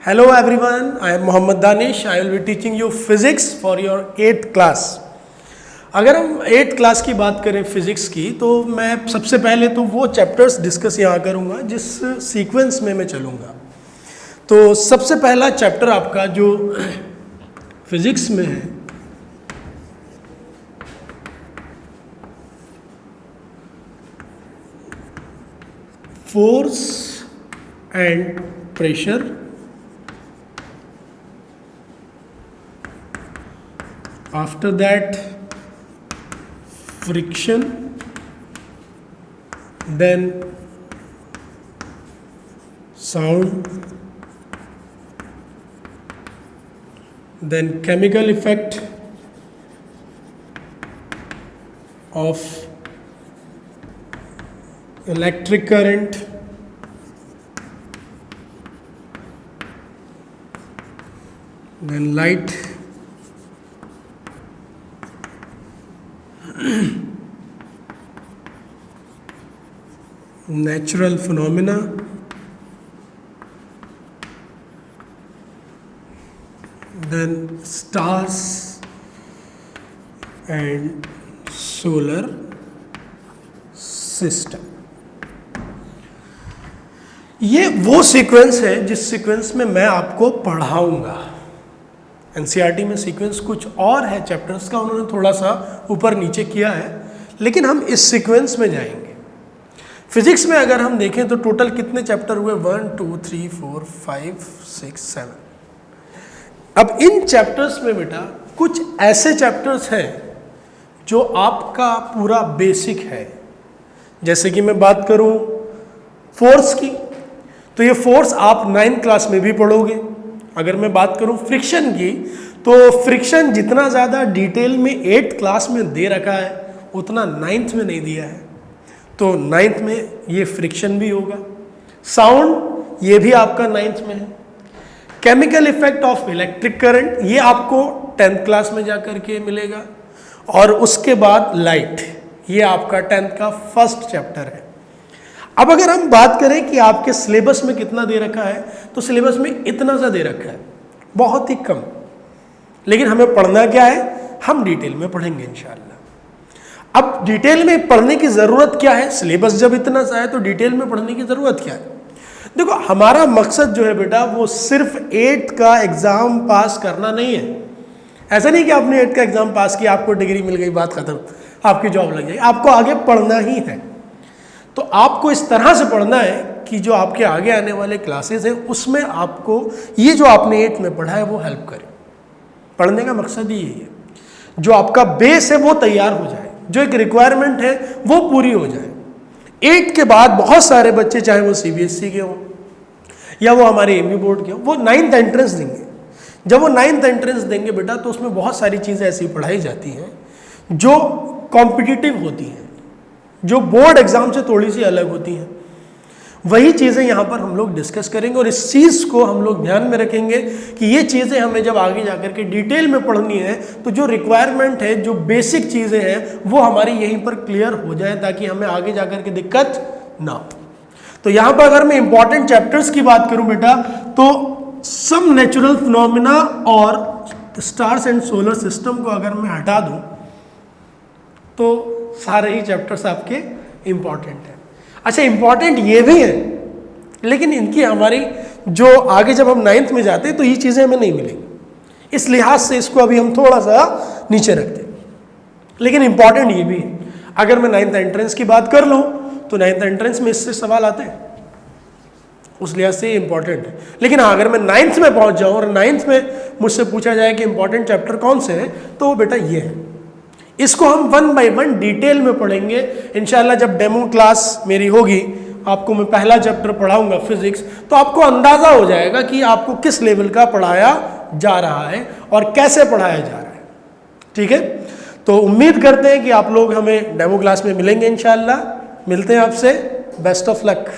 Hello everyone, I am Mohammad Danish. I will be teaching you physics for your 8th class. अगर हम 8th class की बात करें physics की तो मैं सबसे पहले तो वो चैप्टर्स डिस्कस यहाँ करूँगा जिस सीक्वेंस में मैं चलूँगा। तो सबसे पहला चैप्टर आपका जो फिज़िक्स में है force and pressure, after that friction, then sound, then chemical effect of electric current, then light, natural phenomena, then stars and solar system। ये वो सीक्वेंस है जिस सीक्वेंस में मैं आपको पढ़ाऊंगा। एनसीईआरटी में सीक्वेंस कुछ और है चैप्टर्स का, उन्होंने थोड़ा सा ऊपर नीचे किया है, लेकिन हम इस सीक्वेंस में जाएंगे। फिजिक्स में अगर हम देखें तो टोटल कितने चैप्टर हुए? 1 2 3 4 5 6 7। अब इन चैप्टर्स में बेटा कुछ ऐसे चैप्टर्स हैं जो आपका पूरा बेसिक है। जैसे कि मैं बात करूं फोर्स की, तो ये फोर्स आप 9th क्लास में भी पढ़ोगे। अगर मैं बात करूं फ्रिक्शन की, तो फ्रिक्शन जितना ज़्यादा डिटेल में 8th क्लास में दे रखा है उतना 9th में नहीं दिया है, तो 9th में ये फ्रिक्शन भी होगा। साउंड ये भी आपका 9th में है। Chemical effect of electric current ये आपको 10th क्लास में जाकर के मिलेगा। और उसके बाद लाइट, ये आपका 10th का फर्स्ट चैप्टर है। अब अगर हम बात करें कि आपके सिलेबस में कितना दे रखा है, तो सिलेबस में इतना सा दे रखा है, बहुत ही कम। लेकिन हमें पढ़ना क्या है, हम डिटेल में पढ़ेंगे इंशाल्लाह। अब डिटेल में पढ़ने की ज़रूरत क्या है? सिलेबस जब इतना सा है तो डिटेल में पढ़ने की ज़रूरत क्या है? देखो, हमारा मकसद जो है बेटा वो सिर्फ 8th का एग्ज़ाम पास करना नहीं है। ऐसा नहीं कि आपने 8th का एग्ज़ाम पास किया, आपको डिग्री मिल गई, बात ख़त्म, आपकी जॉब लग जाएगी। आपको आगे पढ़ना ही है। तो आपको इस तरह से पढ़ना है कि जो आपके आगे आने वाले क्लासेस हैं उसमें आपको ये जो आपने 8th में पढ़ा है वो हेल्प करे। पढ़ने का मकसद ही यही है, जो आपका बेस है वो तैयार हो जाए, जो एक रिक्वायरमेंट है वो पूरी हो जाए। 8th के बाद बहुत सारे बच्चे, चाहे वो सीबीएसई के हों या वो हमारे एमयू बोर्ड के हों, वो 9th एंट्रेंस देंगे। जब वो 9th एंट्रेंस देंगे बेटा, तो उसमें बहुत सारी चीज़ें ऐसी पढ़ाई जाती हैं जो कॉम्पिटिटिव होती हैं, जो बोर्ड एग्जाम से थोड़ी सी अलग होती हैं। वही चीज़ें यहाँ पर हम लोग डिस्कस करेंगे और इस चीज़ को हम लोग ध्यान में रखेंगे कि ये चीज़ें हमें जब आगे जाकर के डिटेल में पढ़नी है तो जो रिक्वायरमेंट है, जो बेसिक चीज़ें हैं वो हमारी यहीं पर क्लियर हो जाए, ताकि हमें आगे जाकर के दिक्कत ना हो। तो यहाँ पर अगर मैं इंपॉर्टेंट चैप्टर्स की बात करूँ बेटा, तो सम नेचुरल फिनोमिना और स्टार्स एंड सोलर सिस्टम को अगर मैं हटा दूँ तो सारे ही चैप्टर्स आपके इम्पॉर्टेंट हैं। अच्छा, इम्पॉर्टेंट ये भी हैं, लेकिन इनकी हमारी जो आगे जब हम 9th में जाते हैं तो ये चीज़ें हमें नहीं मिलेंगी। इस लिहाज से इसको अभी हम थोड़ा सा नीचे रखते हैं, लेकिन इम्पॉर्टेंट ये भी है। अगर मैं 9th एंट्रेंस की बात कर लूँ तो 9th एंट्रेंस में इससे सवाल आते हैं, उस लिहाज से इम्पॉर्टेंट है। लेकिन हाँ, अगर मैं 9th में पहुँच जाऊँ और 9th में मुझसे पूछा जाए कि इम्पॉर्टेंट चैप्टर कौन से हैं, तो वो बेटा ये है। इसको हम 1 by 1 डिटेल में पढ़ेंगे इंशाल्लाह। जब डेमो क्लास मेरी होगी, आपको मैं पहला चैप्टर पढ़ाऊंगा फिजिक्स, तो आपको अंदाज़ा हो जाएगा कि आपको किस लेवल का पढ़ाया जा रहा है और कैसे पढ़ाया जा रहा है। ठीक है, तो उम्मीद करते हैं कि आप लोग हमें डेमो क्लास में मिलेंगे इंशाल्लाह। मिलते हैं आपसे, बेस्ट ऑफ लक।